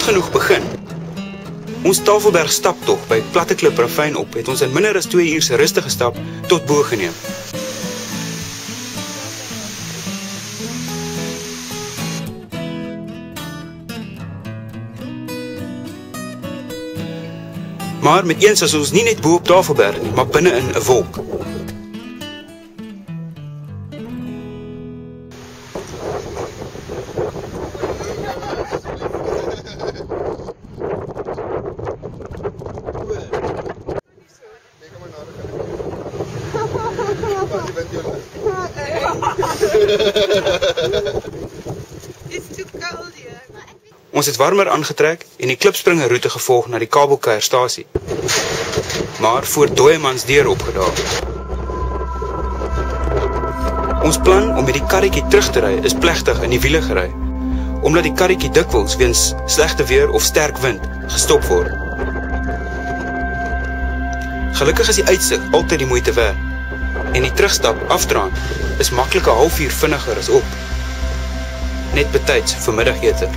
genoeg begin. Ons Tafelberg staptog by Platte Klip ravyn op het ons in minder as 2 uur se rustige stap tot bo geneem. Maar met eens was ons nie net bo op Tafelberg nie, maar binne in 'n wolk. Ons het warmer aangetrek en die klipspringe roete gevolg na die kabelkuierstasie. Maar voor Dooiemansdeur opgedaag. Ons plan om met die karretjie terug te ry is plegtig in die wiele gery, omdat die karretjie dikwels weens slegte weer of sterk wind gestop word. Gelukkig is die uitsig altyd die moeite werd, en die terugstap afdraand is maklik 'n halfuur vinniger as op. Net betyds vir middagete.